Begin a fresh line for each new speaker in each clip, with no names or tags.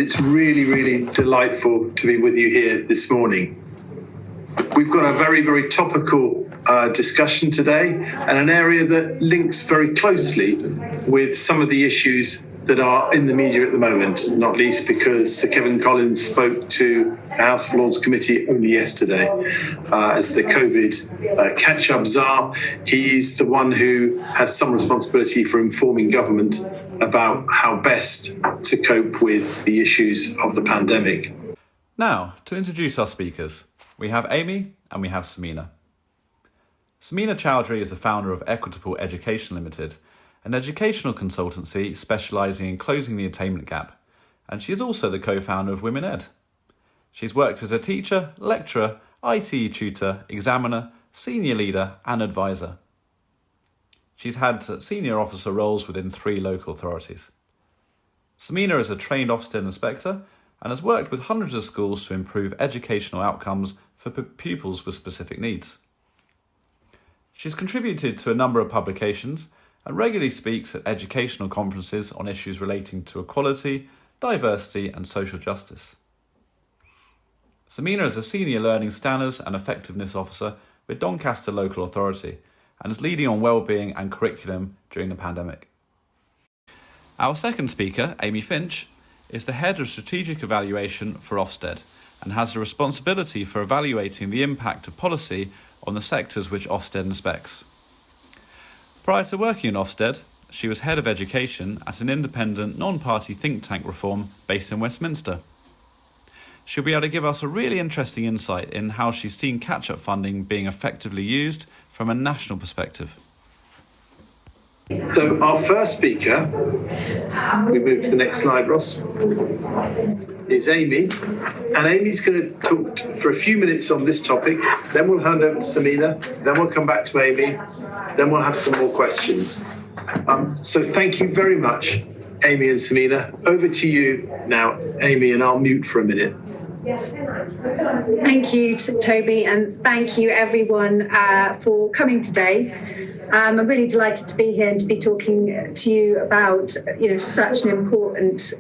It's really, really delightful to be with you here this morning. We've got a very, very topical discussion today, and an area that links very closely with some of the issues that are in the media at the moment, not least because Sir Kevin Collins spoke to the House of Lords Committee only yesterday as the COVID catch-up czar. He's the one who has some responsibility for informing government about how best to cope with the issues of the pandemic.
Now, to introduce our speakers, we have Amy and we have Samina. Samina Chowdhury is the founder of Equitable Education Limited, an educational consultancy specialising in closing the attainment gap, and she is also the co-founder of Women Ed. She's worked as a teacher, lecturer, ITE tutor, examiner, senior leader and advisor. She's had senior officer roles within 3 local authorities. Samina is a trained Ofsted inspector and has worked with hundreds of schools to improve educational outcomes for pupils with specific needs. She's contributed to a number of publications and regularly speaks at educational conferences on issues relating to equality, diversity and social justice. Samina is a Senior Learning Standards and Effectiveness Officer with Doncaster Local Authority and is leading on wellbeing and curriculum during the pandemic. Our second speaker, Amy Finch, is the Head of Strategic Evaluation for Ofsted and has the responsibility for evaluating the impact of policy on the sectors which Ofsted inspects. Prior to working in Ofsted, she was Head of Education at an independent non-party think tank Reform based in Westminster. She'll be able to give us a really interesting insight in how she's seen catch-up funding being effectively used from a national perspective.
So our first speaker, we move to the next slide, Ross, is Amy. And Amy's going to talk for a few minutes on this topic. Then we'll hand over to Samina. Then we'll come back to Amy. Then we'll have some more questions. So thank you very much, Amy and Samina. Over to you now, Amy, and I'll mute for a minute.
Thank you, Toby, and thank you everyone for coming today. I'm really delighted to be here and to be talking to you about such an important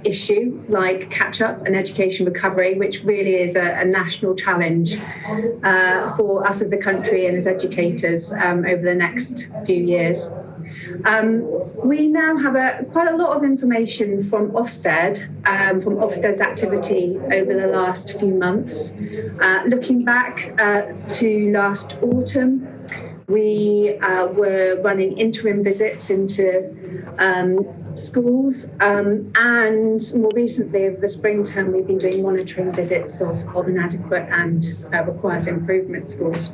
issue like catch-up and education recovery, which really is a national challenge for us as a country and as educators over the next few years. We now have quite a lot of information from Ofsted, from Ofsted's activity over the last few months. Looking back to last autumn, we were running interim visits into schools, and more recently over the spring term we've been doing monitoring visits of inadequate and requires improvement schools.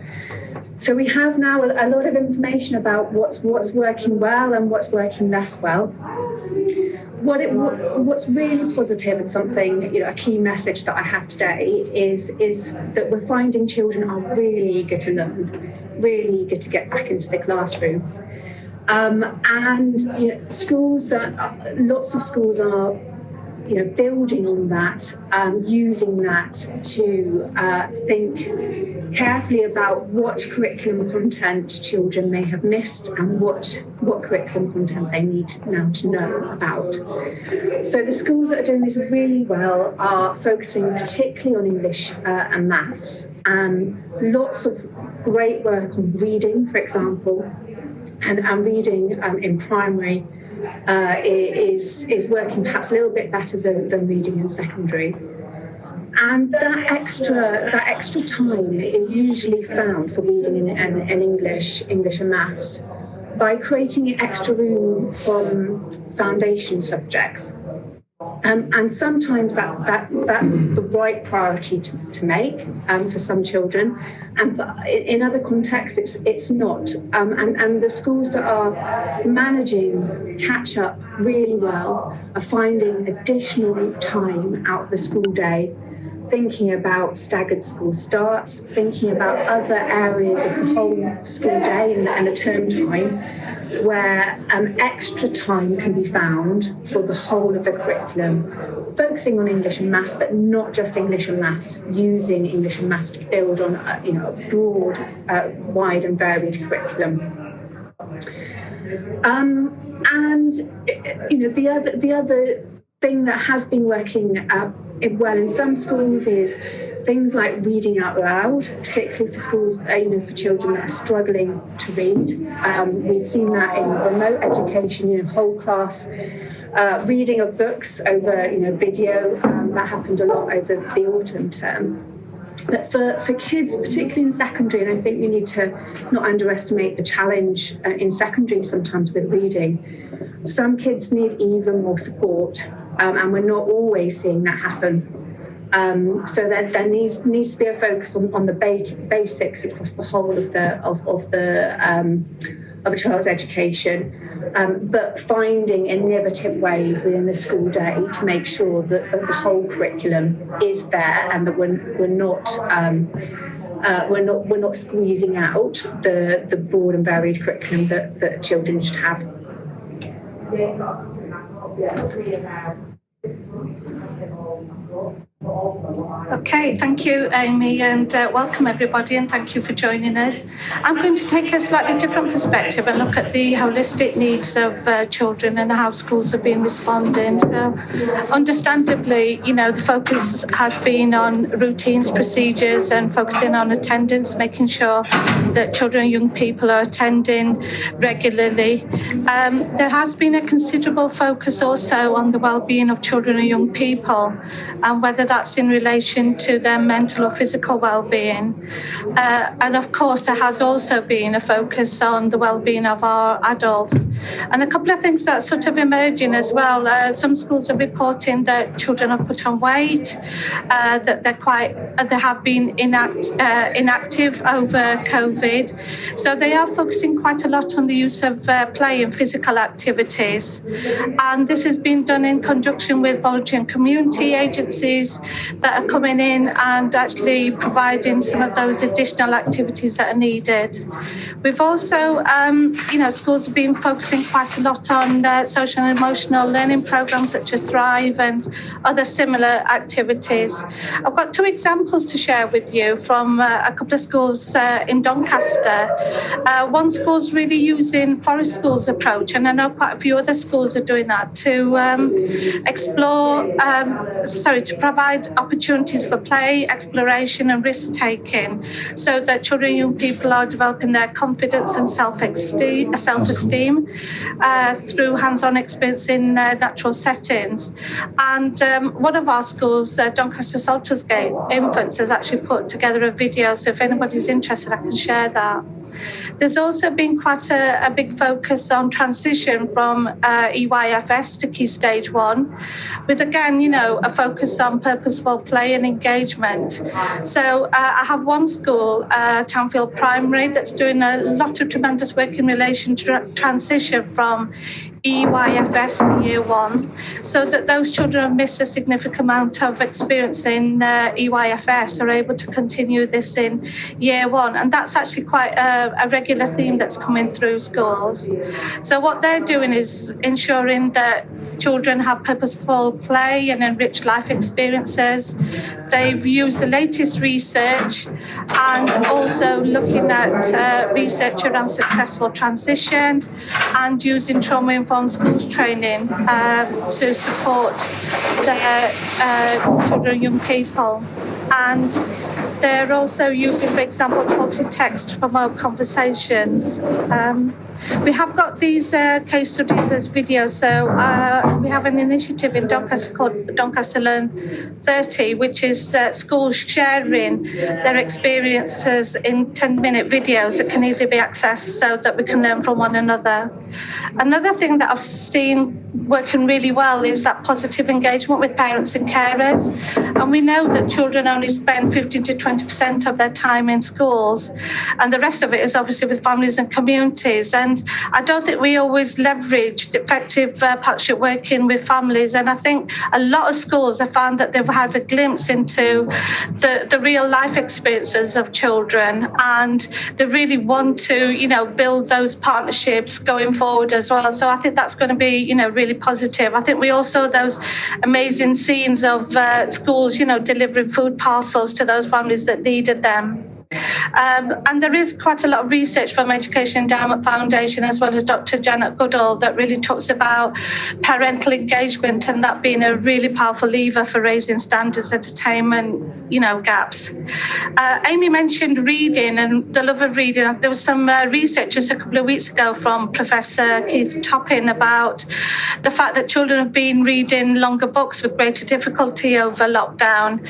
So we have now a lot of information about what's working well and what's working less well. What's really positive and something, a key message that I have today is that we're finding children are really eager to learn, really eager to get back into the classroom. And lots of schools are building on that, using that to think carefully about what curriculum content children may have missed and what curriculum content they need now to know about. So the schools that are doing this really well are focusing particularly on English and maths. Lots of great work on reading, for example, and reading in primary is working perhaps a little bit better than reading in secondary. And that extra time is usually found for reading in English and maths by creating extra room from foundation subjects. And sometimes that's the right priority to make for some children, and in other contexts it's not. And the schools that are managing catch up really well are finding additional time out of the school day, thinking about staggered school starts, thinking about other areas of the whole school day and the term time, where extra time can be found for the whole of the curriculum, focusing on English and maths, but not just English and maths, using English and maths to build on a broad, wide and varied curriculum. And the other thing that has been working well in some schools is things like reading out loud, particularly for schools, for children that are struggling to read. We've seen that in remote education, whole class reading of books over, video. That happened a lot over the autumn term. But for kids, particularly in secondary, and I think we need to not underestimate the challenge in secondary sometimes with reading, some kids need even more support, and we're not always seeing that happen. So there needs to be a focus on the basics across the whole of a child's education, but finding innovative ways within the school day to make sure that the whole curriculum is there and that we're not squeezing out the broad and varied curriculum that children should have.
Okay, thank you, Amy, and welcome everybody, and thank you for joining us. I'm going to take a slightly different perspective and look at the holistic needs of children and how schools have been responding. So, understandably, the focus has been on routines, procedures, and focusing on attendance, making sure that children and young people are attending regularly. There has been a considerable focus also on the well-being of children and young people, and whether that's in relation to their mental or physical well-being. And of course, there has also been a focus on the well-being of our adults. And a couple of things that sort of emerging as well. Some schools are reporting that children are put on weight, that they have been inactive over COVID. So they are focusing quite a lot on the use of play and physical activities. And this has been done in conjunction with voluntary and community agencies that are coming in and actually providing some of those additional activities that are needed. We've also, schools have been focusing quite a lot on social and emotional learning programs such as Thrive and other similar activities. I've got two examples to share with you from a couple of schools in Doncaster. One school's really using Forest School's approach, and I know quite a few other schools are doing that, to to provide opportunities for play, exploration and risk-taking so that children and young people are developing their confidence and self-esteem through hands-on experience in natural settings. And one of our schools, Doncaster Saltersgate Infants, has actually put together a video, so if anybody's interested, I can share that. There's also been quite a big focus on transition from EYFS to Key Stage 1, with, again, a focus on purposeful play and engagement. So I have one school, Townfield Primary, that's doing a lot of tremendous work in relation to transition from EYFS to Year 1, so that those children who missed a significant amount of experience in EYFS are able to continue this in Year 1. And that's actually quite a regular theme that's coming through schools. So what they're doing is ensuring that children have purposeful play and enriched life experiences. They've used the latest research and also looking at research around successful transition and using trauma-informed schools training to support their children and young people. And they're also using, for example, quoted text to promote conversations. We have got these case studies as videos. So we have an initiative in Doncaster called Doncaster Learn 30, which is schools sharing their experiences in 10-minute videos that can easily be accessed so that we can learn from one another. Another thing that I've seen working really well is that positive engagement with parents and carers. And we know that children only spend 15 to 20% of their time in schools, and the rest of it is obviously with families and communities. And I don't think we always leverage the effective partnership working with families. And I think a lot of schools have found that they've had a glimpse into the real life experiences of children, and they really want to, build those partnerships going forward as well. So I think that's going to be, really positive. I think we all saw those amazing scenes of schools, delivering food parcels to those families that needed them. And there is quite a lot of research from Education Endowment Foundation as well as Dr. Janet Goodall that really talks about parental engagement and that being a really powerful lever for raising standards, entertainment, gaps. Amy mentioned reading and the love of reading. There was some research just a couple of weeks ago from Professor Keith Toppin about the fact that children have been reading longer books with greater difficulty over lockdown,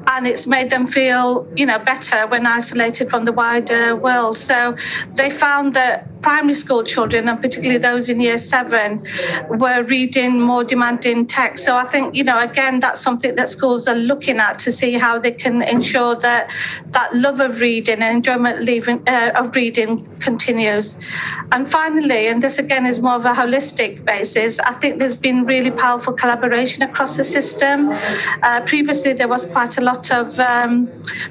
and it's made them feel, better when isolated from the wider world. So they found that primary school children, and particularly those in year 7, were reading more demanding text. So I think, again, that's something that schools are looking at to see how they can ensure that love of reading and enjoyment of reading continues. And finally, and this again is more of a holistic basis, I think there's been really powerful collaboration across the system. Previously, there was quite a lot of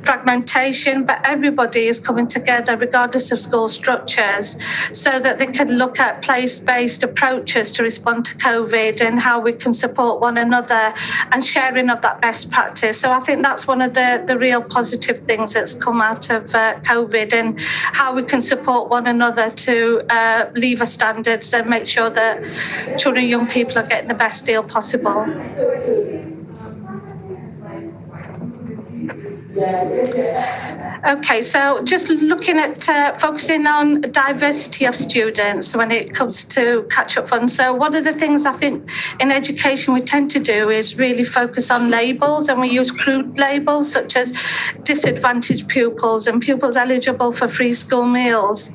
fragmentation, but everybody is coming together regardless of school structures, so that they can look at place-based approaches to respond to COVID and how we can support one another and sharing of that best practice. So I think that's one of the real positive things that's come out of COVID, and how we can support one another to lever standards and make sure that children and young people are getting the best deal possible. Okay, so just looking at focusing on diversity of students when it comes to catch-up funds. So one of the things I think in education we tend to do is really focus on labels, and we use crude labels such as disadvantaged pupils and pupils eligible for free school meals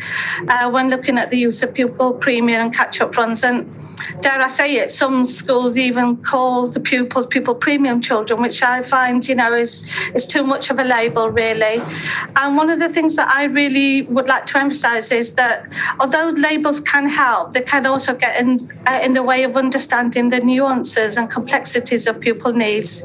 when looking at the use of pupil premium and catch-up funds. And dare I say it, some schools even call the pupils pupil premium children, which I find, is too much of a label, really. And one of the things that I really would like to emphasise is that although labels can help, they can also get in the way of understanding the nuances and complexities of pupil needs.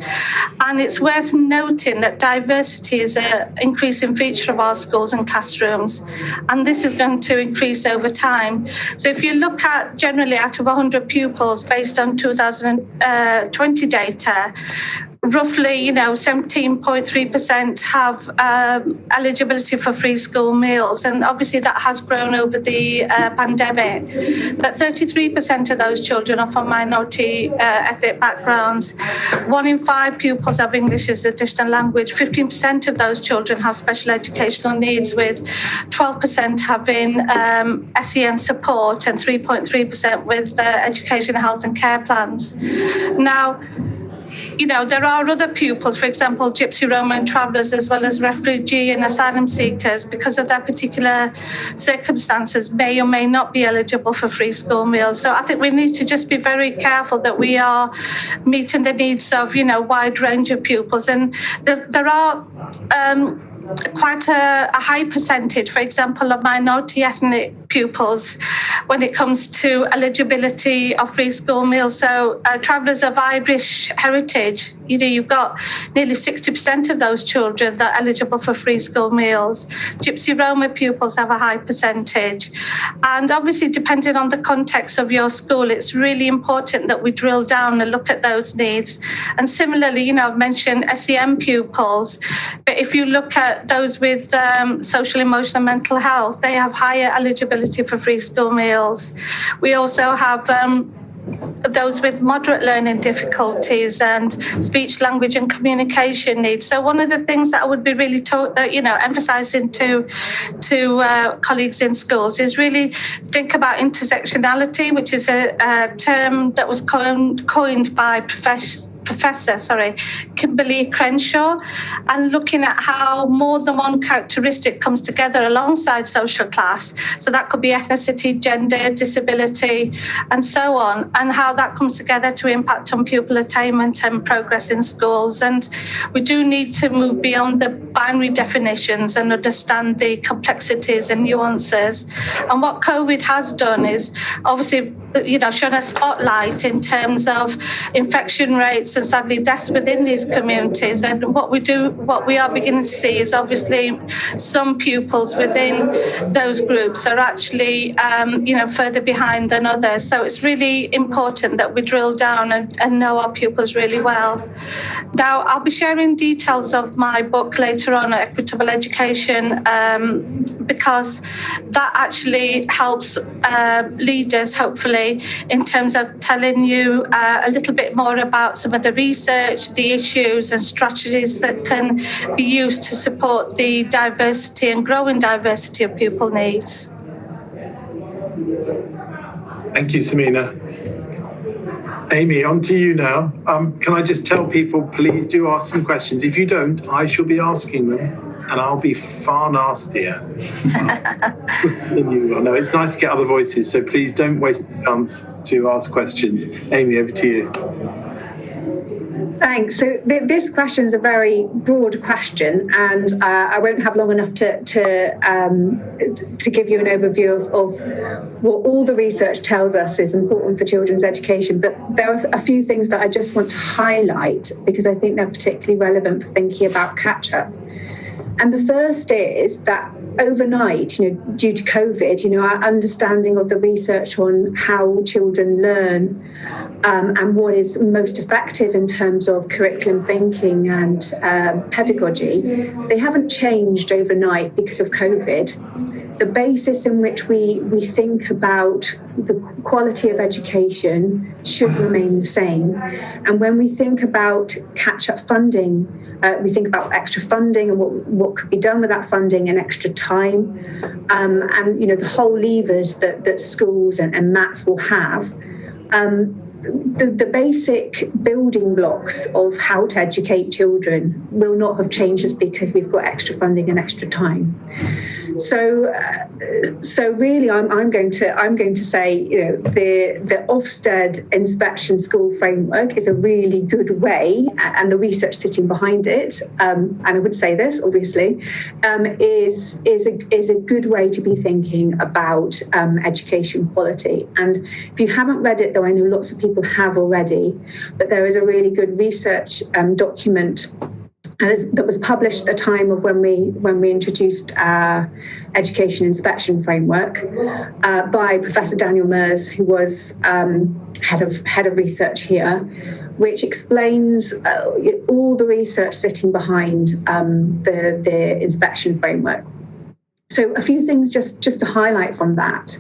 And it's worth noting that diversity is an increasing feature of our schools and classrooms, and this is going to increase over time. So if you look at generally out of 100 pupils based on 2020 data, roughly, 17.3% have eligibility for free school meals, and obviously that has grown over the pandemic. But 33% of those children are from minority ethnic backgrounds. 1 in 5 pupils have English as a additional language. 15% of those children have special educational needs, with 12% having SEN support and 3.3% with education, health and care plans. Now, there are other pupils, for example, Gypsy, Roma and travellers, as well as refugee and asylum seekers, because of their particular circumstances, may or may not be eligible for free school meals. So I think we need to just be very careful that we are meeting the needs of, wide range of pupils. And there are quite a high percentage, for example, of minority ethnic pupils when it comes to eligibility of free school meals. So travellers of Irish heritage, you've got nearly 60% of those children that are eligible for free school meals. Gypsy Roma pupils have a high percentage. And obviously, depending on the context of your school, it's really important that we drill down and look at those needs. And similarly, I've mentioned SEN pupils, but if you look at those with social, emotional, and mental health, they have higher eligibility for free school meals. We also have those with moderate learning difficulties and speech, language and communication needs. So one of the things that I would be really emphasising to colleagues in schools is really think about intersectionality, which is a term that was coined by Professor Kimberly Crenshaw, and looking at how more than one characteristic comes together alongside social class. So that could be ethnicity, gender, disability, and so on, and how that comes together to impact on pupil attainment and progress in schools. And we do need to move beyond the binary definitions and understand the complexities and nuances. And what COVID has done is obviously, shone a spotlight in terms of infection rates and sadly deaths within these communities. And what we are beginning to see is obviously some pupils within those groups are actually, further behind than others. So it's really important that we drill down and know our pupils really well. Now, I'll be sharing details of my book later later on, equitable education, because that actually helps leaders, hopefully, in terms of telling you a little bit more about some of the research, the issues and strategies that can be used to support the diversity and growing diversity of pupil needs.
Thank you, Samina. Amy, on to you now. Can I just tell people, please do ask some questions. If you don't, I shall be asking them, and I'll be far nastier. No, it's nice to get other voices, so please don't waste the chance to ask questions. Amy, over to you.
Thanks. So this question is a very broad question, and I won't have long enough to give you an overview of what all the research tells us is important for children's education. But there are a few things that I just want to highlight because I think they're particularly relevant for thinking about catch-up. And the first is that overnight, due to COVID, our understanding of the research on how children learn and what is most effective in terms of curriculum thinking and pedagogy, they haven't changed overnight because of COVID. The basis in which we think about the quality of education should remain the same. And when we think about catch-up funding, we think about extra funding and what could be done with that funding and extra time, and the whole levers that schools and MATs will have. The basic building blocks of how to educate children will not have changed just because we've got extra funding and extra time. So really, I'm going to say, the Ofsted inspection school framework is a really good way, and the research sitting behind it, and I would say this obviously, is a good way to be thinking about education quality. And if you haven't read it, though, I know lots of people have already, but there is a really good research document that was published at the time of when we introduced our education inspection framework by Professor Daniel Mers, who was head of research here, which explains all the research sitting behind the inspection framework. So a few things just to highlight from that.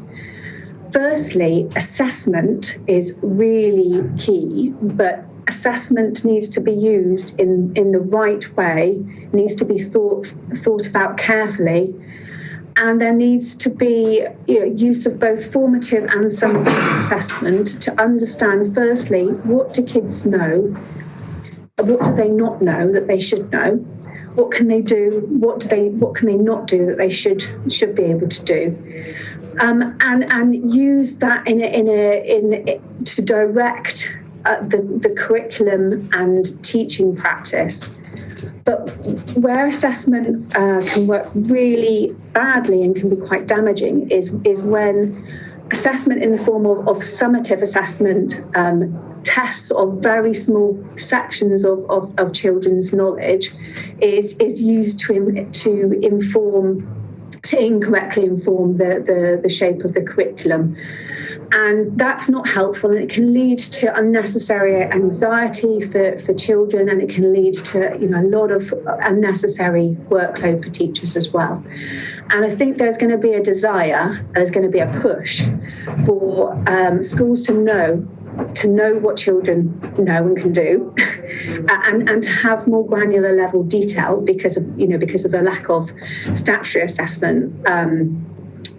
Firstly, assessment is really key, but assessment needs to be used in the right way, needs to be thought about carefully, and there needs to be use of both formative and summative assessment to understand, firstly, what do kids know, what do they not know that they should know, what can they do, what can they not do that they should be able to do, and use that to direct the curriculum and teaching practice. But where assessment can work really badly and can be quite damaging is when assessment in the form of summative assessment, tests of very small sections of children's knowledge is used to incorrectly inform the shape of the curriculum. And that's not helpful, and it can lead to unnecessary anxiety for children, and it can lead to a lot of unnecessary workload for teachers as well. And I think there's going to be a desire, there's going to be a push for schools to know what children know and can do, and to have more granular level detail because of the lack of statutory assessment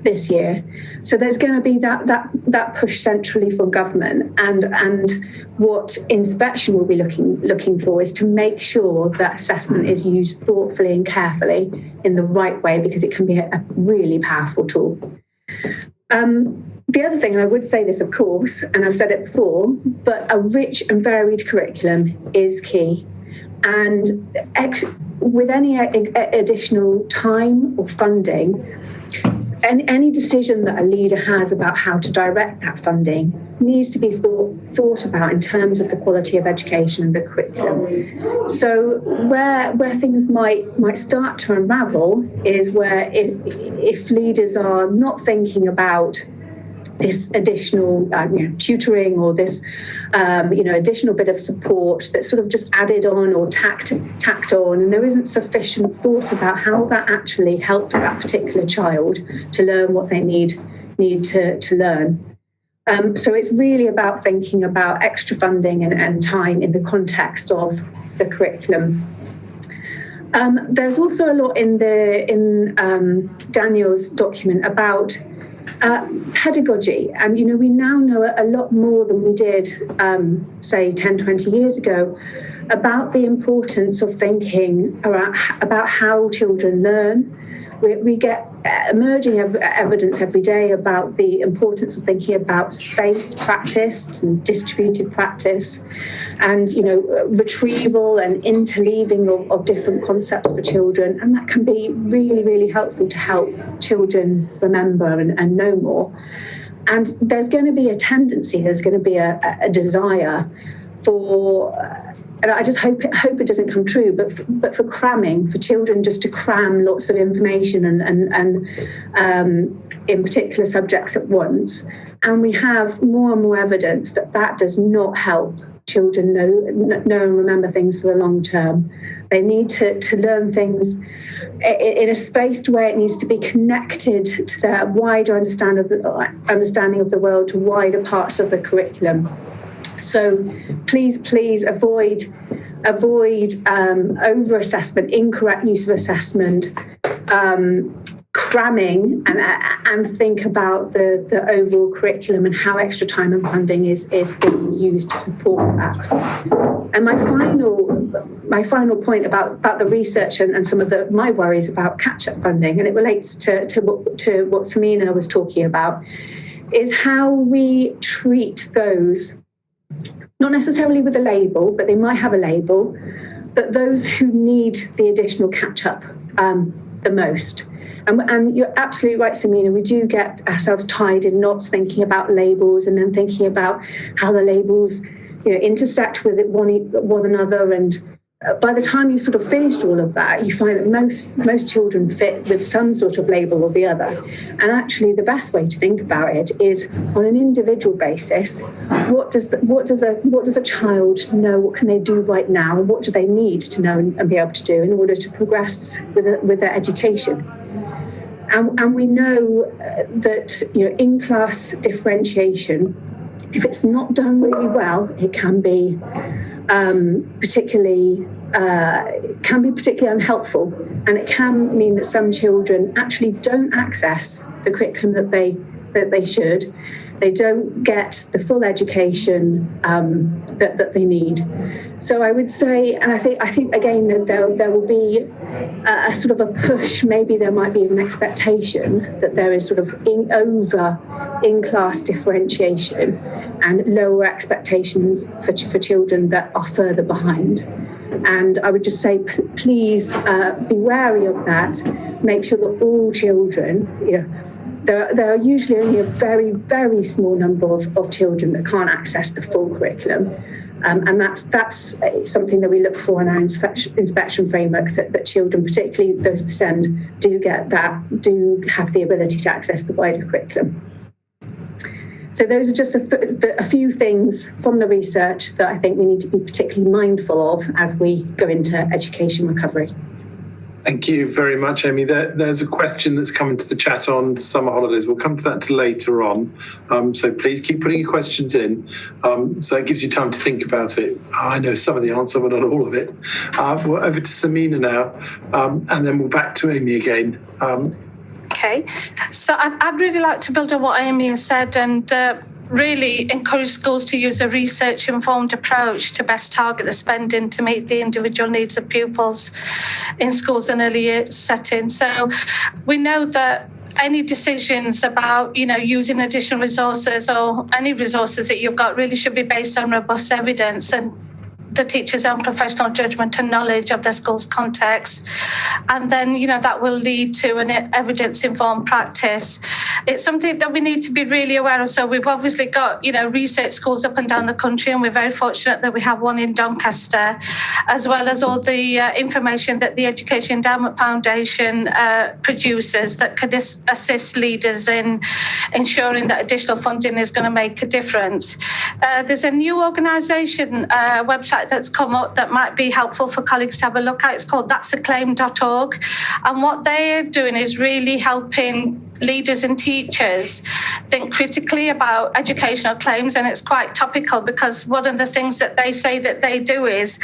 this year. So there's going to be that push centrally from government, and what inspection will be looking for is to make sure that assessment is used thoughtfully and carefully in the right way, because it can be a really powerful tool. The other thing, and I would say this, of course, and I've said it before, but a rich and varied curriculum is key. And with any additional time or funding, any decision that a leader has about how to direct that funding needs to be thought about in terms of the quality of education and the curriculum. So where things might start to unravel is where if leaders are not thinking about this additional tutoring or this additional bit of support that's sort of just added on or tacked on, and there isn't sufficient thought about how that actually helps that particular child to learn what they need to learn. So it's really about thinking about extra funding and time in the context of the curriculum. There's also a lot in Daniel's document about pedagogy, and we now know a lot more than we did say 10, 20 years ago about the importance of thinking about how children learn. We get emerging evidence every day about the importance of thinking about spaced practice and distributed practice, and retrieval and interleaving of different concepts for children, and that can be really, really helpful to help children remember and know more. And there's going to be a tendency, there's going to be a desire for, and I just hope it doesn't come true, but for cramming, for children just to cram lots of information and in particular subjects at once. And we have more and more evidence that does not help children know and remember things for the long term. They need to learn things in a spaced way. It needs to be connected to their wider understanding of the world, to wider parts of the curriculum. So please avoid over-assessment, incorrect use of assessment, cramming, and think about the overall curriculum and how extra time and funding is being used to support that. And my final point about the research and some of my worries about catch-up funding, and it relates to what Samina was talking about, is how we treat those, not necessarily with a label, but they might have a label, but those who need the additional catch-up the most. And you're absolutely right, Samina, we do get ourselves tied in knots thinking about labels and then thinking about how the labels intersect with one another. And by the time you've sort of finished all of that, you find that most children fit with some sort of label or the other. And actually, the best way to think about it is on an individual basis. What does a child know? What can they do right now? What do they need to know and be able to do in order to progress with their education? And we know that in-class differentiation, if it's not done really well, it can be particularly unhelpful, and it can mean that some children actually don't access the curriculum that they should. They don't get the full education that they need. So I would say, and I think again that there will be a sort of a push. Maybe there might be an expectation that there is sort of in-class differentiation and lower expectations for children that are further behind. And I would just say, please be wary of that. Make sure that all children, there are usually only a very, very small number of children that can't access the full curriculum. And that's something that we look for in our inspection framework, that children, particularly those with SEND, do have the ability to access the wider curriculum. So those are just a few things from the research that I think we need to be particularly mindful of as we go into education recovery.
Thank you very much, Amy. There's a question that's come into the chat on summer holidays. We'll come to that later on. So please keep putting your questions in. So it gives you time to think about it. I know some of the answer, but not all of it. We're over to Samina now, and then we're back to Amy again.
Okay. So I'd really like to build on what Amy has said and really encourage schools to use a research-informed approach to best target the spending to meet the individual needs of pupils in schools and early years settings. So we know that any decisions about, using additional resources or any resources that you've got really should be based on robust evidence and the teacher's own professional judgment and knowledge of their school's context. And then, that will lead to an evidence-informed practice. It's something that we need to be really aware of. So we've obviously got, research schools up and down the country, and we're very fortunate that we have one in Doncaster, as well as all the information that the Education Endowment Foundation produces that could assist leaders in ensuring that additional funding is going to make a difference. There's a new organisation website that's come up that might be helpful for colleagues to have a look at. It's called that'sacclaim.org. And what they're doing is really helping leaders and teachers think critically about educational claims, and it's quite topical because one of the things that they say that they do is,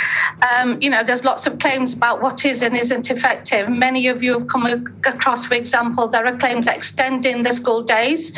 there's lots of claims about what is and isn't effective. Many of you have come across, for example, there are claims extending the school days.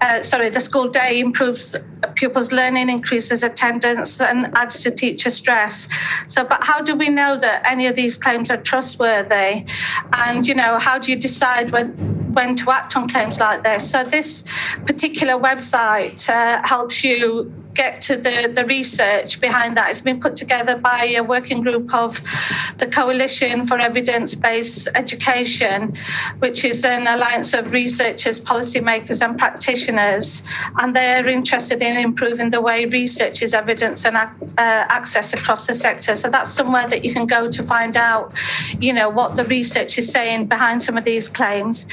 The school day improves pupils' learning, increases attendance, and adds to teacher stress. But how do we know that any of these claims are trustworthy? And, how do you decide when to act on claims like this? So this particular website helps you get to the research behind that. It's been put together by a working group of the Coalition for Evidence-Based Education, which is an alliance of researchers, policymakers and practitioners, and they're interested in improving the way research is evidence and access across the sector. So that's somewhere that you can go to find out, what the research is saying behind some of these claims.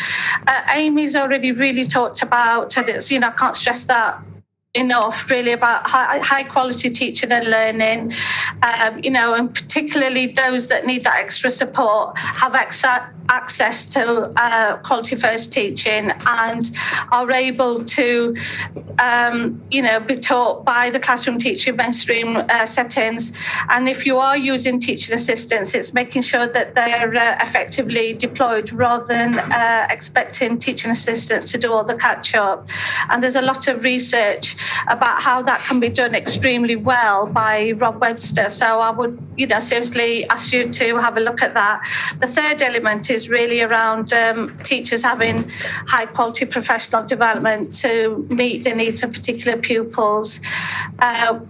Amy's already really talked about, and it's, I can't stress that enough, really, about high quality teaching and learning, and particularly those that need that extra support have access to quality first teaching and are able to, be taught by the classroom teacher in mainstream settings. And if you are using teaching assistants, it's making sure that they're effectively deployed rather than expecting teaching assistants to do all the catch up. And there's a lot of research about how that can be done extremely well by Rob Webster. So I would, seriously ask you to have a look at that. The third element is really around teachers having high quality professional development to meet the needs of particular pupils,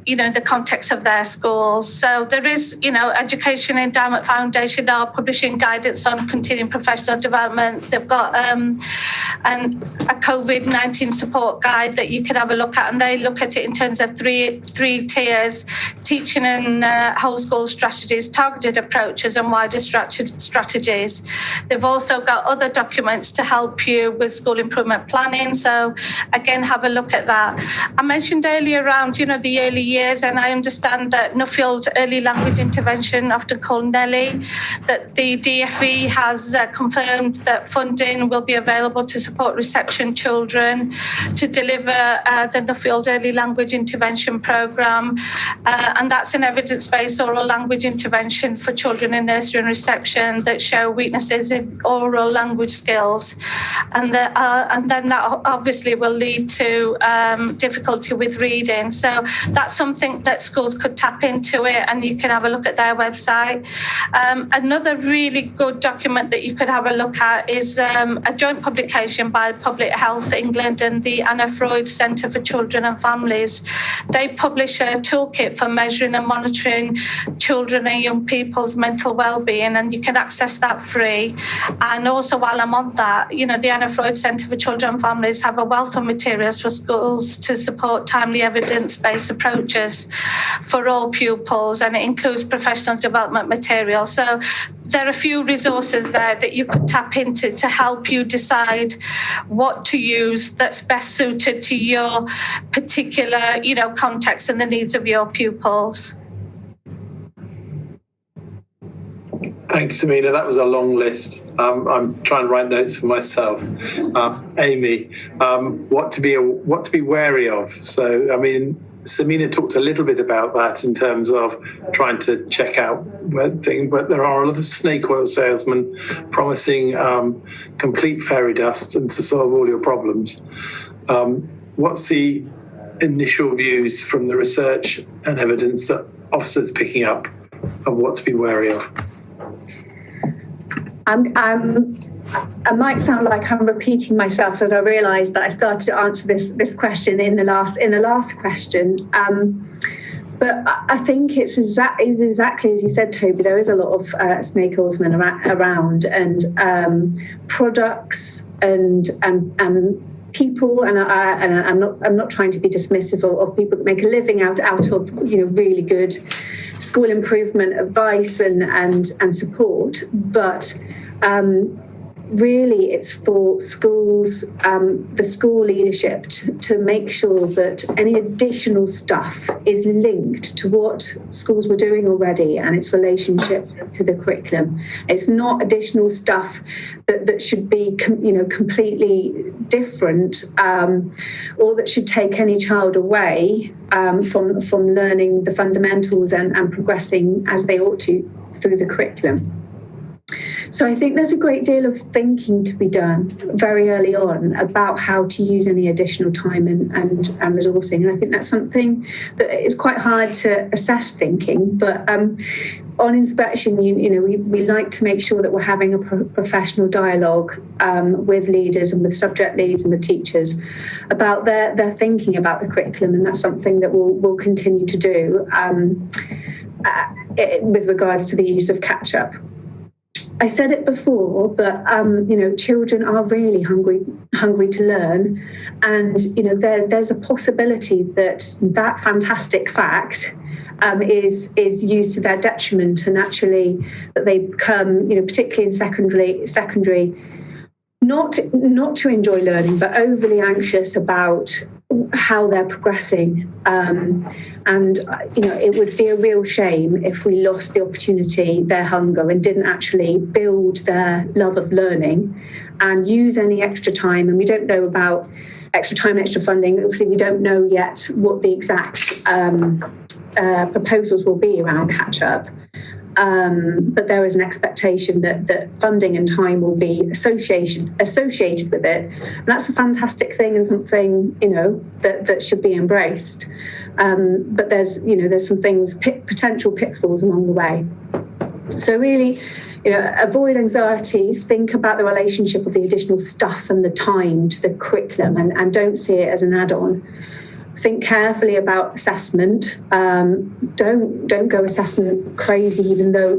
in the context of their schools. So there is, Education Endowment Foundation are publishing guidance on continuing professional development. They've got a COVID-19 support guide that you can have a look at, and they look at it in terms of three tiers: teaching and whole school strategies, targeted approaches, and wider strategies. They've also got other documents to help you with school improvement planning. So again, have a look at that. I mentioned earlier around, the early years, and I understand that Nuffield Early Language Intervention, often called NELI, that the DFE has confirmed that funding will be available to support reception children to deliver the Nuffield Early Language Intervention Programme, and that's an evidence-based oral language intervention for children in nursery and reception that show weaknesses in oral language skills, and then that obviously will lead to difficulty with reading. So that's something that schools could tap into it, and you can have a look at their website. Another really good document that you could have a look at is a joint publication by Public Health England and the Anna Freud Centre for Children and Families. They publish a toolkit for measuring and monitoring children and young people's mental well-being, and you can access that free. And also, while I'm on that, the Anna Freud Centre for Children and Families have a wealth of materials for schools to support timely evidence-based approaches for all pupils, and it includes professional development material. So there are a few resources there that you could tap into to help you decide what to use that's best suited to your particular, context and the needs of your pupils.
Thanks, Samina. That was a long list. I'm trying to write notes for myself. Amy, what to be wary of? So, Samina talked a little bit about that in terms of trying to check out things, but there are a lot of snake oil salesmen promising complete fairy dust and to solve all your problems. What's the initial views from the research and evidence that Ofsted's picking up of what to be wary of?
I might sound like I'm repeating myself, as I realised that I started to answer this question in the last question. But I think it's exactly as you said, Toby. There is a lot of snake oilsmen around, and products and people, and I'm not trying to be dismissive of people that make a living out of really good school improvement advice and support, but really it's for schools, the school leadership to make sure that any additional stuff is linked to what schools were doing already and its relationship to the curriculum. It's not additional stuff that should be completely different, or that should take any child away from learning the fundamentals and progressing as they ought to through the curriculum. So I think there's a great deal of thinking to be done very early on about how to use any additional time and resourcing. And I think that's something that is quite hard to assess thinking. But on inspection, we like to make sure that we're having a professional dialogue with leaders and with subject leads and with teachers about their thinking about the curriculum. And that's something that we'll continue to do with regards to the use of catch-up. I said it before, but children are really hungry to learn, and there's a possibility that fantastic fact is used to their detriment, and actually that they become, particularly in secondary, not to enjoy learning, but overly anxious about how they're progressing, and it would be a real shame if we lost the opportunity, their hunger, and didn't actually build their love of learning and use any extra time. And we don't know about extra time, extra funding. Obviously, we don't know yet what the exact proposals will be around catch-up. But there is an expectation that funding and time will be associated with it. And that's a fantastic thing and something, that should be embraced. But there's some things, potential pitfalls along the way. So really, avoid anxiety, think about the relationship of the additional stuff and the time to the curriculum, and don't see it as an add-on. Think carefully about assessment. Don't go assessment crazy, even though,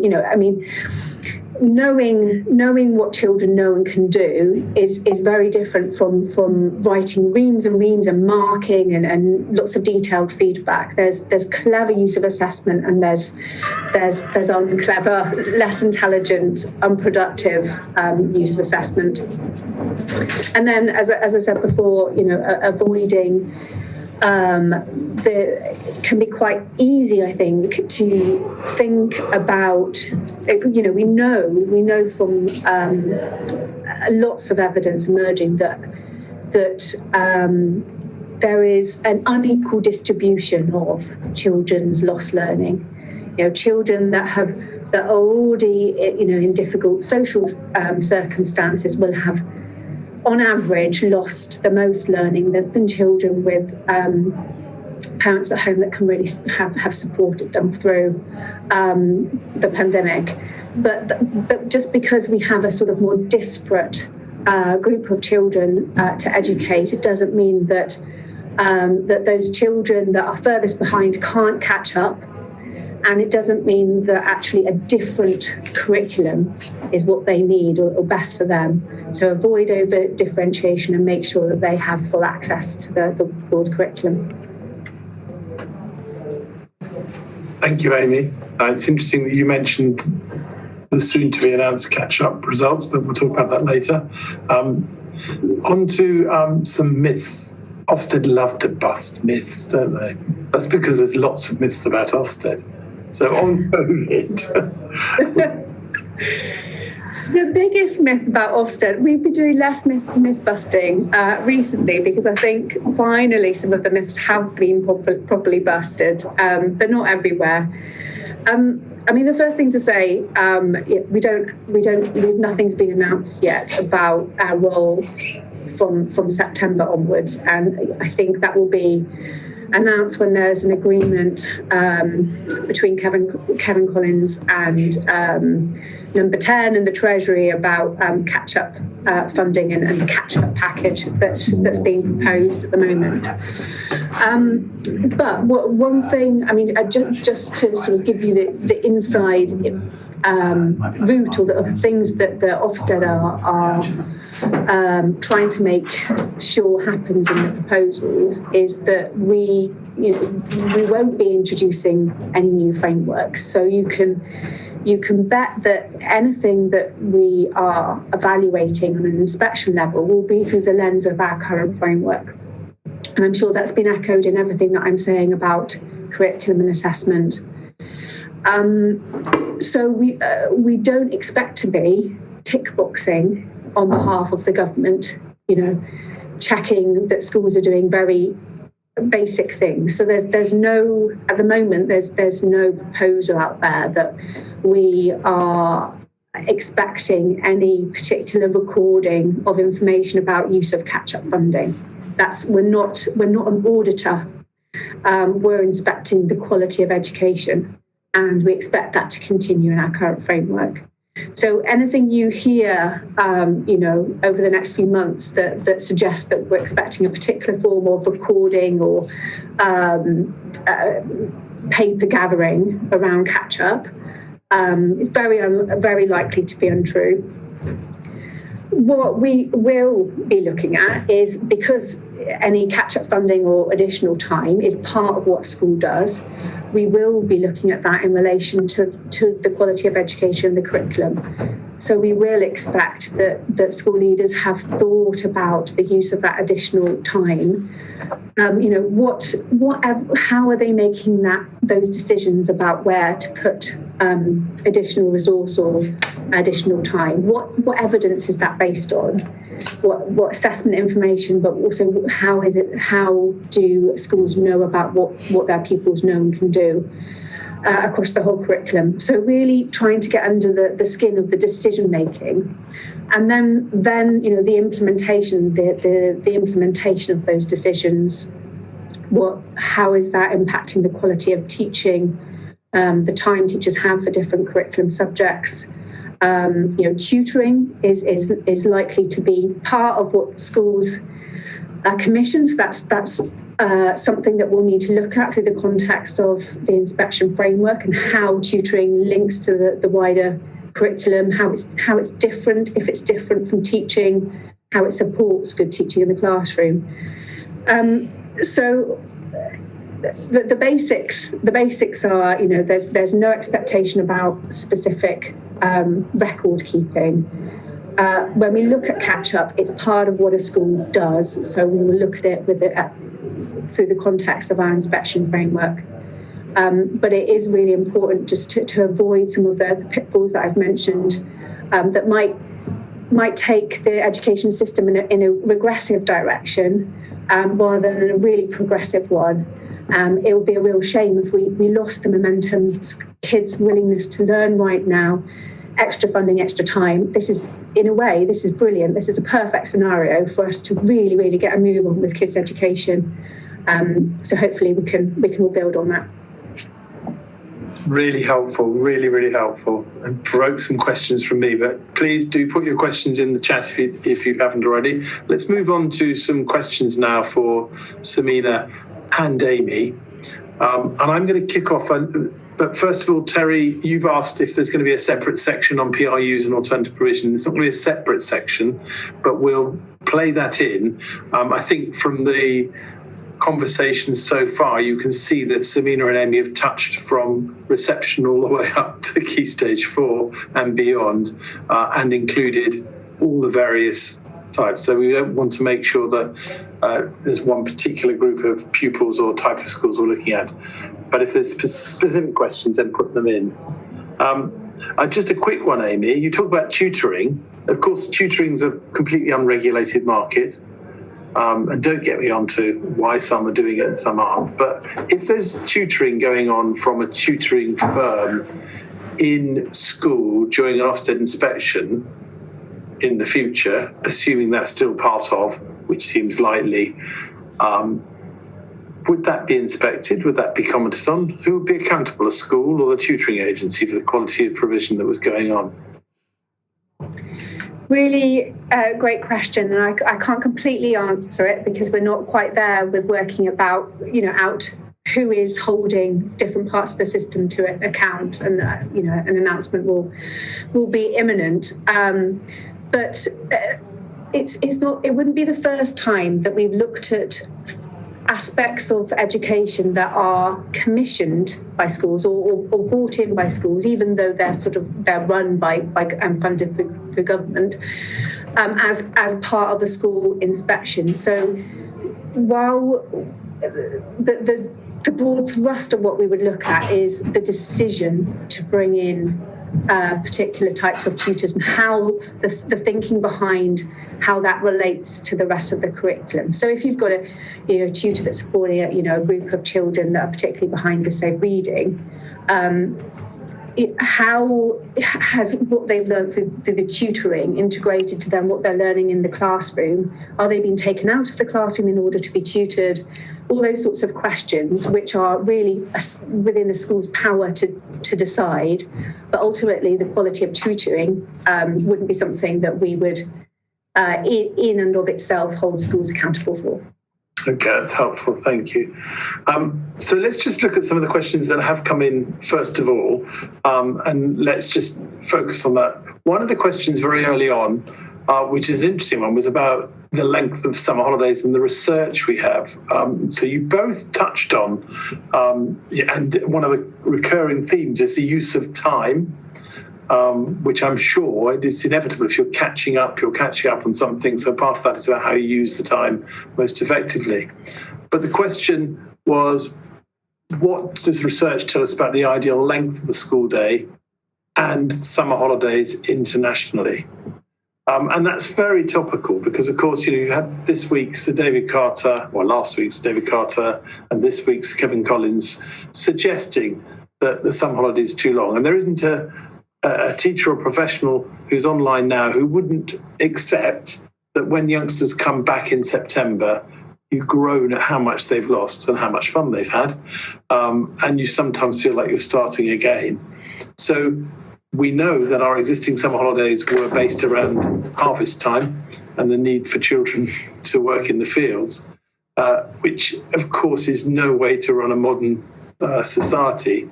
knowing what children know and can do is very different from writing reams and reams and marking and lots of detailed feedback. There's clever use of assessment, and there's unclever, less intelligent, unproductive use of assessment. And then, as I said before, avoiding can be quite easy, I think, to think about. We know from lots of evidence emerging that there is an unequal distribution of children's lost learning. Children that are already in difficult social circumstances will have, on average, lost the most learning than children with parents at home that can really have supported them through the pandemic. But just because we have a sort of more disparate group of children to educate, it doesn't mean that those children that are furthest behind can't catch up. And it doesn't mean that actually a different curriculum is what they need or best for them. So avoid over differentiation and make sure that they have full access to the broad curriculum.
Thank you, Amy. It's interesting that you mentioned the soon-to-be announced catch-up results, but we'll talk about that later. On to some myths. Ofsted love to bust myths, don't they? That's because there's lots of myths about Ofsted. So on COVID.
The biggest myth about Ofsted, we've been doing less myth busting recently, because I think finally some of the myths have been properly busted, but not everywhere. The first thing to say, nothing's been announced yet about our role from September onwards, and I think that will be announce when there's an agreement between Kevin Collins and Number 10 and the Treasury about catch-up funding and the catch-up package that's being proposed at the moment. But one thing, I mean, just to sort of give you the inside route or the things that the Ofsted are trying to make sure happens in the proposals is that we won't be introducing any new frameworks. So you can bet that anything that we are evaluating on an inspection level will be through the lens of our current framework. And I'm sure that's been echoed in everything that I'm saying about curriculum and assessment. So we don't expect to be tick boxing on behalf of the government, checking that schools are doing very basic things. So there's no, at the moment, there's no proposal out there that we are expecting any particular recording of information about use of catch-up funding. We're not an auditor. We're inspecting the quality of education, and we expect that to continue in our current framework. So anything you hear, over the next few months that suggests that we're expecting a particular form of recording or paper gathering around catch-up is very likely to be untrue. What we will be looking at is, because any catch-up funding or additional time is part of what school does, we will be looking at that in relation to the quality of education and the curriculum. So we will expect that school leaders have thought about the use of that additional time. How are they making those decisions about where to put additional resource or additional time? What evidence is that based on? What assessment information, but also how do schools know about what their pupils know and can do across the whole curriculum? So really trying to get under the skin of the decision making, and then the implementation, the implementation of those decisions. How is that impacting the quality of teaching, the time teachers have for different curriculum subjects? Tutoring is likely to be part of what schools commission. So that's something that we'll need to look at through the context of the inspection framework and how tutoring links to the wider curriculum, how it's different, if it's different from teaching, how it supports good teaching in the classroom. So the basics are, there's no expectation about specific record keeping. When we look at catch-up, it's part of what a school does. So we will look at it through the context of our inspection framework. But it is really important just to avoid some of the pitfalls that I've mentioned that might take the education system in a regressive direction rather than in a really progressive one. It would be a real shame if we lost the momentum, kids' willingness to learn right now, extra funding, extra time. This is brilliant. This is a perfect scenario for us to really, really get a move on with kids' education. So hopefully we can all build on that.
Really helpful, really, really helpful, and provoke some questions from me. But please do put your questions in the chat if you haven't already. Let's move on to some questions now for Samina and Amy. And I'm going to kick off. But first of all, Terry, you've asked if there's going to be a separate section on PRUs and alternative provision. It's not going to be a separate section, but we'll play that in. I think from the conversations so far, you can see that Samina and Amy have touched from reception all the way up to Key Stage 4 and beyond, and included all the various types. So we don't want to make sure that there's one particular group of pupils or type of schools we're looking at. But if there's specific questions, then put them in. Just a quick one, Amy. You talk about tutoring. Of course, tutoring's a completely unregulated market. And don't get me on to why some are doing it and some aren't. But if there's tutoring going on from a tutoring firm in school during an Ofsted inspection in the future, assuming that's still part of, which seems likely, would that be inspected? Would that be commented on? Who would be accountable, a school or the tutoring agency, for the quality of provision that was going on?
Really great question, and I can't completely answer it because we're not quite there with working out who is holding different parts of the system to account, and an announcement will be imminent. But it's not. It wouldn't be the first time that we've looked at aspects of education that are commissioned by schools or brought in by schools, even though they're run by and funded through government, as part of a school inspection. So while the broad thrust of what we would look at is the decision to bring in particular types of tutors and how the thinking behind how that relates to the rest of the curriculum. So if you've got a tutor that's supporting a group of children that are particularly behind with, say, reading, how has what they've learned through the tutoring integrated to them what they're learning in the classroom? Are they being taken out of the classroom in order to be tutored? All those sorts of questions, which are really within the school's power to decide. But ultimately, the quality of tutoring wouldn't be something that we would, in and of itself, hold schools accountable for.
Okay, that's helpful. Thank you. So let's just look at some of the questions that have come in first of all, and let's just focus on that. One of the questions very early on, which is an interesting one, was about the length of summer holidays and the research we have. So you both touched on, and one of the recurring themes is the use of time, which I'm sure it's inevitable. If you're catching up on something. So part of that is about how you use the time most effectively. But the question was, what does research tell us about the ideal length of the school day and summer holidays internationally? And that's very topical because, of course, you had last week's David Carter, and this week's Kevin Collins suggesting that the summer holiday is too long. And there isn't a teacher or professional who's online now who wouldn't accept that when youngsters come back in September, you groan at how much they've lost and how much fun they've had. And you sometimes feel like you're starting again. So we know that our existing summer holidays were based around harvest time and the need for children to work in the fields, which, of course, is no way to run a modern society.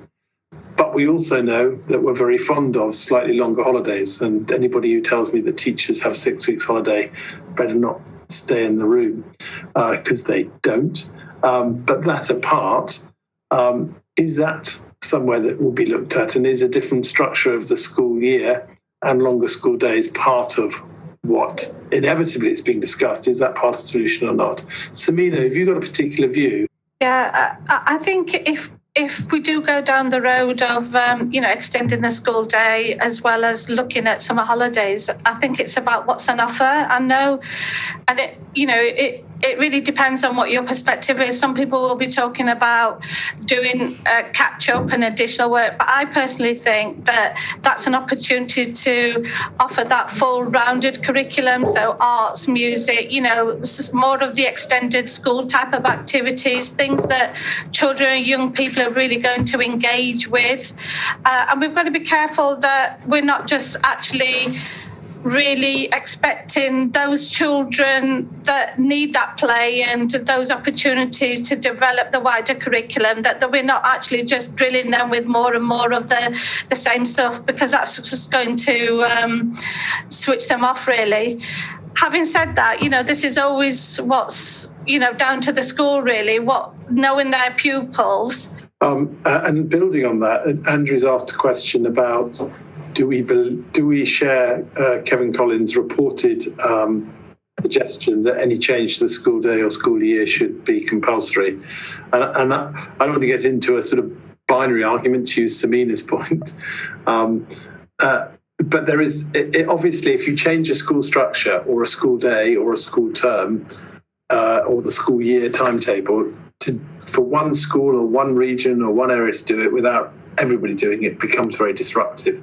But we also know that we're very fond of slightly longer holidays, and anybody who tells me that teachers have 6 weeks holiday better not stay in the room because they don't. But that apart, is that somewhere that will be looked at, and is a different structure of the school year and longer school days part of what inevitably is being discussed? Is that part of the solution or not? Samina, have you got a particular view?
Yeah, I think if we do go down the road of, extending the school day as well as looking at summer holidays, I think it's about what's on offer. I know, and it really depends on what your perspective is. Some people will be talking about doing catch up and additional work, but I personally think that that's an opportunity to offer that full rounded curriculum. So arts, music, more of the extended school type of activities, things that children and young people are really going to engage with. And we've got to be careful that we're not just actually really expecting those children that need that play and those opportunities to develop the wider curriculum, that we're not actually just drilling them with more and more of the same stuff, because that's just going to switch them off, really. Having said that, this is always what's, down to the school, really, knowing their pupils.
And building on that, Andrew's asked a question about do we share Kevin Collins' reported suggestion that any change to the school day or school year should be compulsory? And I don't want to get into a sort of binary argument, to use Samina's point. But there is, obviously, if you change a school structure or a school day or a school term or the school year timetable, for one school or one region or one area to do it without everybody doing it becomes very disruptive.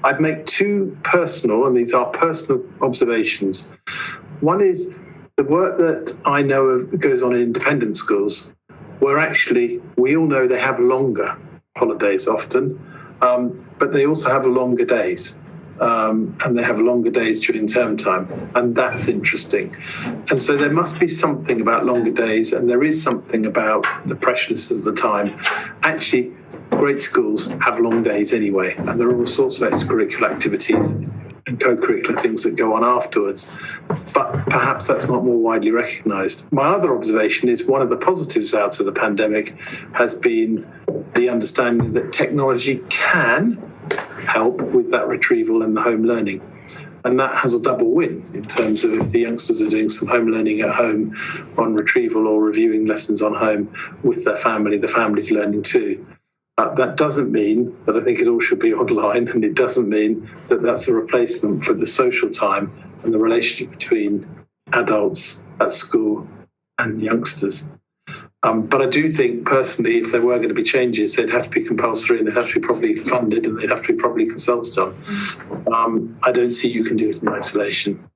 I'd make two personal, and these are personal observations. One is the work that I know of goes on in independent schools, where actually we all know they have longer holidays often, but they also have longer days. And they have longer days during term time, and that's interesting. And so there must be something about longer days, and there is something about the preciousness of the time. Actually, great schools have long days anyway, and there are all sorts of extracurricular activities and co-curricular things that go on afterwards. But perhaps that's not more widely recognised. My other observation is one of the positives out of the pandemic has been the understanding that technology can help with that retrieval and the home learning. And that has a double win in terms of if the youngsters are doing some home learning at home on retrieval or reviewing lessons on home with their family, the family's learning too. That doesn't mean that I think it all should be online, and it doesn't mean that that's a replacement for the social time and the relationship between adults at school and youngsters. But I do think, personally, if there were going to be changes, they'd have to be compulsory and they'd have to be properly funded and they'd have to be properly consulted on. I don't see you can do it in isolation.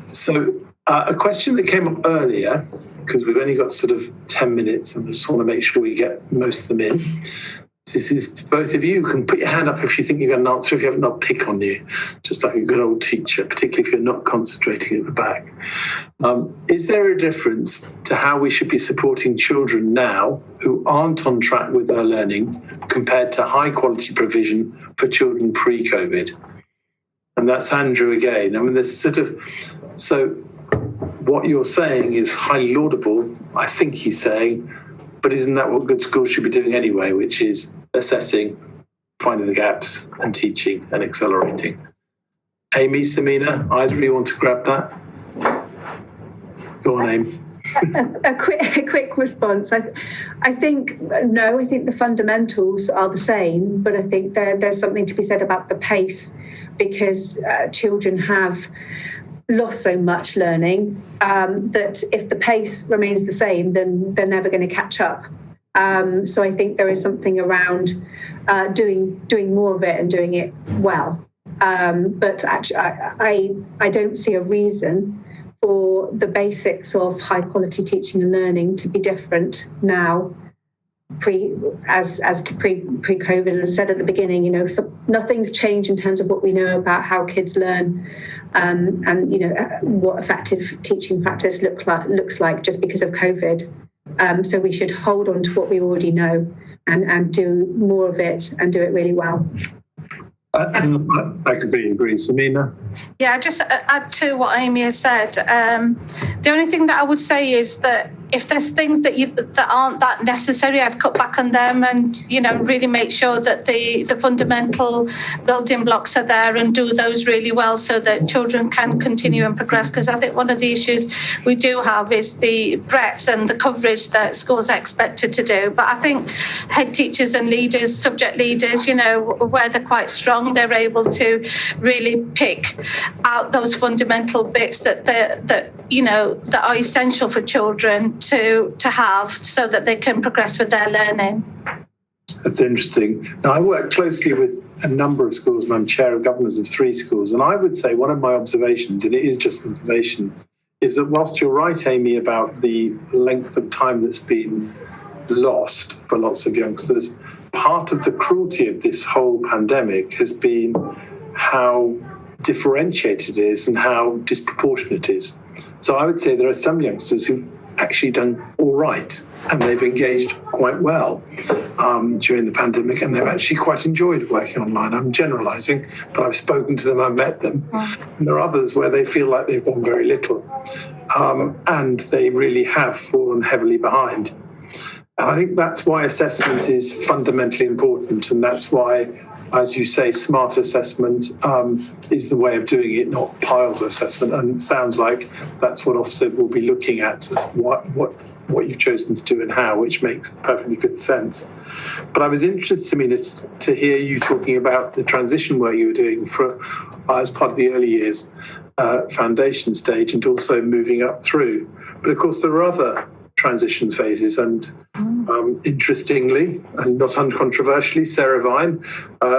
So a question that came up earlier, because we've only got sort of 10 minutes and I just want to make sure we get most of them in. This is to both of you. You can put your hand up if you think you've got an answer. If you haven't, I'll pick on you, just like a good old teacher, particularly if you're not concentrating at the back. Is there a difference to how we should be supporting children now who aren't on track with their learning compared to high quality provision for children pre-COVID? And that's Andrew again. I mean, there's sort of, so what you're saying is highly laudable, I think he's saying, but isn't that what good schools should be doing anyway, which is assessing, finding the gaps and teaching and accelerating? Amy, Samina, either of you want to grab that? Go on, Amy.
A quick response. I think no. I think the fundamentals are the same, but I think there's something to be said about the pace, because children have lost so much learning that if the pace remains the same, then they're never going to catch up. So I think there is something around doing more of it and doing it well. But actually, I don't see a reason for the basics of high quality teaching and learning to be different now as to pre-COVID. And I said at the beginning, so nothing's changed in terms of what we know about how kids learn and what effective teaching practice looks like just because of COVID. So we should hold on to what we already know and do more of it and do it really well.
I completely agree. Samina?
Yeah, just add to what Amy has said. The only thing that I would say is that if there's things that aren't that necessary, I'd cut back on them and, really make sure that the fundamental building blocks are there and do those really well so that children can continue and progress. Because I think one of the issues we do have is the breadth and the coverage that schools are expected to do. But I think head teachers and leaders, subject leaders, where they're quite strong, they're able to really pick out those fundamental bits that are essential for children to have so that they can progress with their learning.
That's interesting. Now, I work closely with a number of schools and I'm chair of governors of 3 schools. And I would say one of my observations, and it is just observation, is that whilst you're right, Amy, about the length of time that's been lost for lots of youngsters, part of the cruelty of this whole pandemic has been how differentiated it is and how disproportionate it is. So I would say there are some youngsters who've actually done all right and they've engaged quite well during the pandemic and they've actually quite enjoyed working online. I'm generalising, but I've spoken to them, I've met them. And there are others where they feel like they've done very little and they really have fallen heavily behind. And I think that's why assessment is fundamentally important, and that's why, as you say, smart assessment is the way of doing it, not piles of assessment. And it sounds like that's what Ofsted will be looking at, what you've chosen to do and how, which makes perfectly good sense. But I was interested, Samina, to hear you talking about the transition work you were doing as part of the early years foundation stage and also moving up through. But of course, there are other transition phases, and interestingly and not uncontroversially, Sarah Vine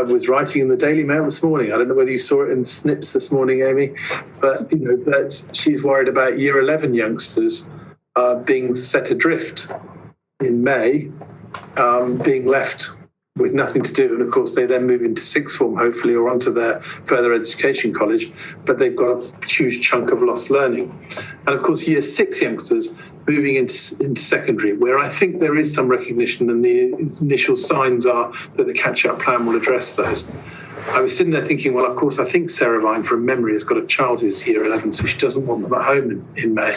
was writing in the Daily Mail this morning. I don't know whether you saw it in snips this morning, Amy, but that she's worried about year 11 youngsters being set adrift May, being left with nothing to do. And of course, they then move into sixth form, hopefully, or onto their further education college, but they've got a huge chunk of lost learning. And of course, year 6 youngsters moving into secondary, where I think there is some recognition, and the initial signs are that the catch-up plan will address those. I was sitting there thinking, well, of course, I think Sarah Vine, from memory, has got a child who's year 11, so she doesn't want them at home in May.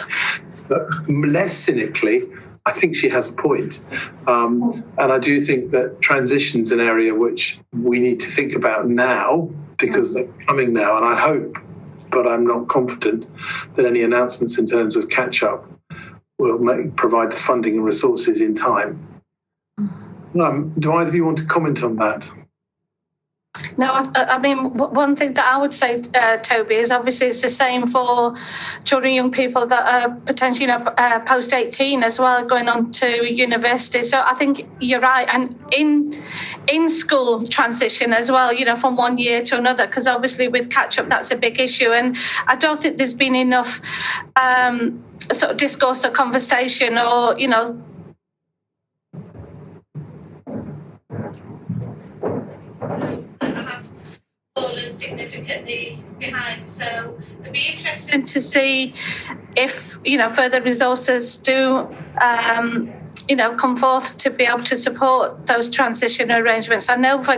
But less cynically, I think she has a point. And I do think that transition's an area which we need to think about now, because they're coming now. And I hope, but I'm not confident, that any announcements in terms of catch-up will provide the funding and resources in time. Do either of you want to comment on that?
No, I mean, one thing that I would say, Toby, is obviously it's the same for children, young people that are potentially, post 18 as well, going on to university. So I think you're right. And in school transition as well, from one year to another, because obviously with catch-up, that's a big issue. And I don't think there's been enough sort of discourse or conversation or, that have fallen significantly behind. So it'd be interesting to see if, further resources do, come forth to be able to support those transition arrangements. I know, for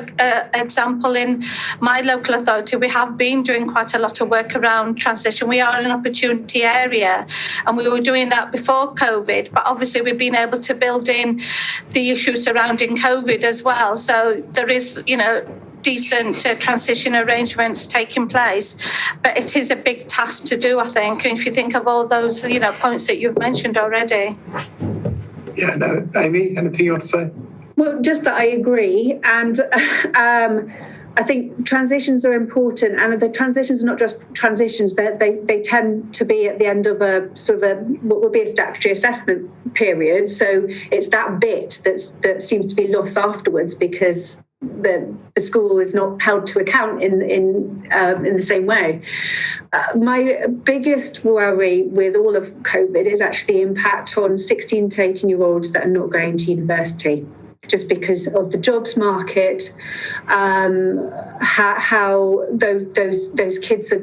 example, in my local authority, we have been doing quite a lot of work around transition. We are an opportunity area, and we were doing that before COVID, but obviously we've been able to build in the issues surrounding COVID as well. So there is, decent transition arrangements taking place, but it is a big task to do, I think, if you think of all those, points that you've mentioned already.
Yeah, no. Amy, anything you want to say?
Well, just that I agree. And I think transitions are important. And the transitions are not just transitions. They tend to be at the end of a sort of what would be a statutory assessment period. So it's that bit that seems to be lost afterwards, because the school is not held to account in the same way. My biggest worry with all of COVID is actually the impact on 16 to 18-year-olds that are not going to university, just because of the jobs market, how those kids are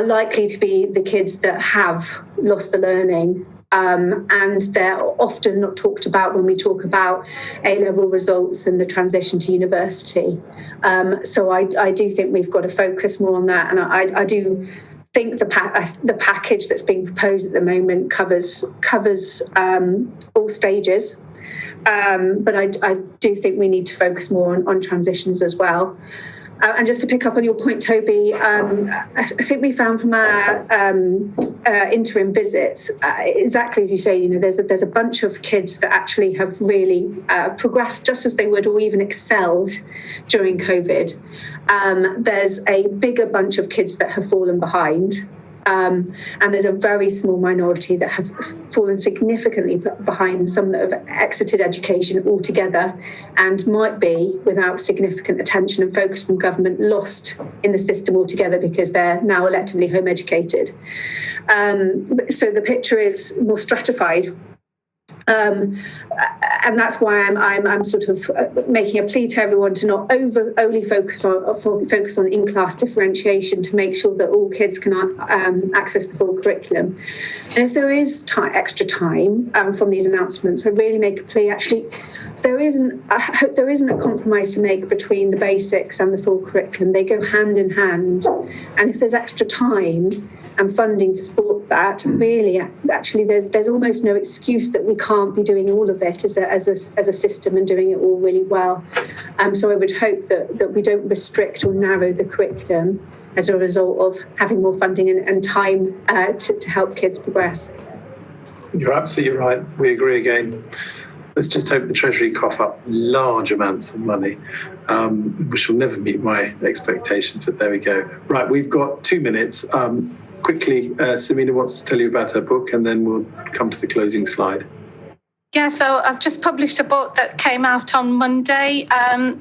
likely to be the kids that have lost the learning. And they're often not talked about when we talk about A-level results and the transition to university. So I do think we've got to focus more on that. And I do think the package that's being proposed at the moment covers all stages. But I do think we need to focus more on transitions as well. And just to pick up on your point, Toby, I think we found from our interim visits, exactly as you say, there's a bunch of kids that actually have really progressed just as they would, or even excelled during COVID. There's a bigger bunch of kids that have fallen behind. And there's a very small minority that have fallen significantly behind, some that have exited education altogether and might be, without significant attention and focus from government, lost in the system altogether because they're now electively home educated. So the picture is more stratified. And that's why I'm sort of making a plea to everyone to not only focus on in-class differentiation, to make sure that all kids can access the full curriculum. And if there is extra time from these announcements, I really make a plea. Actually, I hope there isn't a compromise to make between the basics and the full curriculum. They go hand in hand. And if there's extra time and funding to support that, really, actually, there's almost no excuse that we can't be doing all of it as a system and doing it all really well. So I would hope that we don't restrict or narrow the curriculum as a result of having more funding and time to help kids progress.
You're absolutely right. We agree again. Let's just hope the Treasury cough up large amounts of money, which will never meet my expectations, but there we go. Right, we've got 2 minutes. Quickly, Samina wants to tell you about her book, and then we'll come to the closing slide.
Yeah, so I've just published a book that came out on Monday.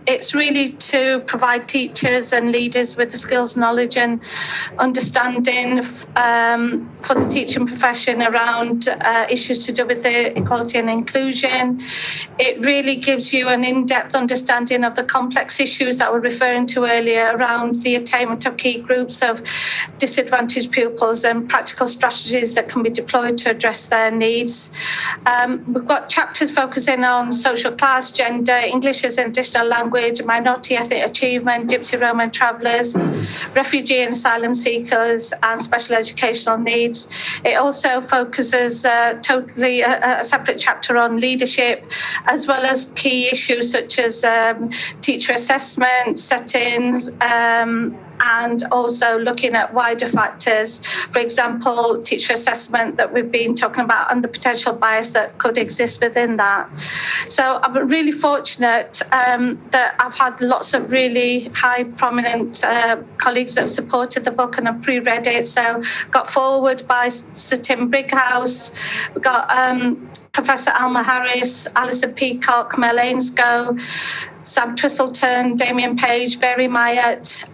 It's really to provide teachers and leaders with the skills, knowledge and understanding for the teaching profession around issues to do with the equality and inclusion. It really gives you an in-depth understanding of the complex issues that we're referring to earlier around the attainment of key groups of disadvantaged pupils and practical strategies that can be deployed to address their needs. We've got chapters focusing on social class, gender, English as an additional language, minority ethnic achievement, Gypsy Roman travellers, refugee and asylum seekers, and special educational needs. It also focuses totally a separate chapter on leadership, as well as key issues such as teacher assessment, settings, and also looking at wider factors, for example, teacher assessment that we've been talking about and the potential bias that could exist within that. So I'm really fortunate that I've had lots of really high prominent colleagues that have supported the book and have pre-read it. So got forward by Sir Tim Brighouse, we've got Professor Alma Harris, Alison Peacock, Mel Ainscoe, Sam Twistleton, Damien Page, Barry Myatt,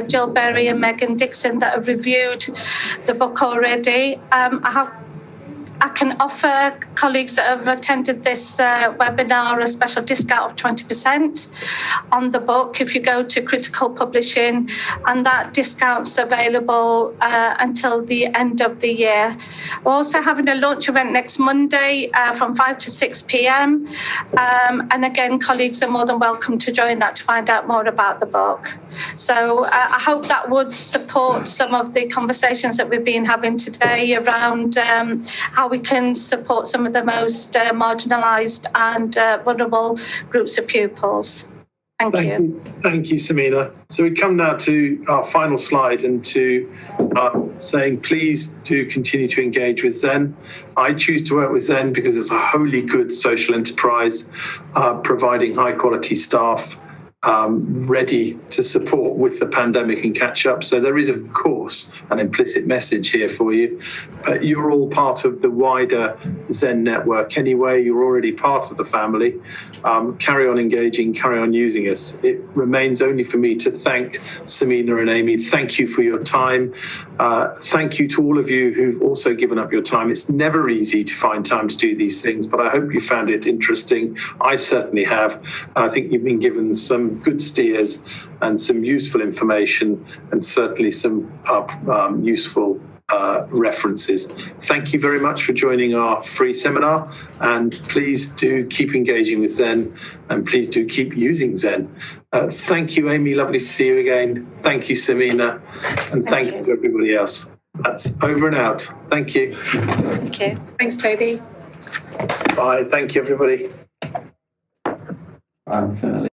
Jill Berry and Megan Dixon that have reviewed the book already. I can offer colleagues that have attended this webinar a special discount of 20% on the book if you go to Critical Publishing, and that discount's available until the end of the year. We're also having a launch event next Monday from 5 to 6 p.m. And again, colleagues are more than welcome to join that to find out more about the book. So I hope that would support some of the conversations that we've been having today around how we can support some of the most marginalised and vulnerable groups of pupils. Thank you.
Thank you, Samina. So we come now to our final slide and to saying, please do continue to engage with Zen. I choose to work with Zen because it's a wholly good social enterprise, providing high quality staff ready to support with the pandemic and catch up. So there is, of course, an implicit message here for you. But you're all part of the wider Zen network anyway. You're already part of the family. Carry on engaging, carry on using us. It remains only for me to thank Samina and Amy. Thank you for your time. Thank you to all of you who've also given up your time. It's never easy to find time to do these things, but I hope you found it interesting. I certainly have. And I think you've been given some good steers and some useful information and certainly some useful references. Thank you very much for joining our free seminar, and please do keep engaging with Zen and please do keep using Zen. Thank you, Amy. Lovely to see you again. Thank you, Samina. And thank you to everybody else. That's over and out. Thank you.
Thank you.
Thanks, Toby.
Bye. Thank you, everybody.
I'm finally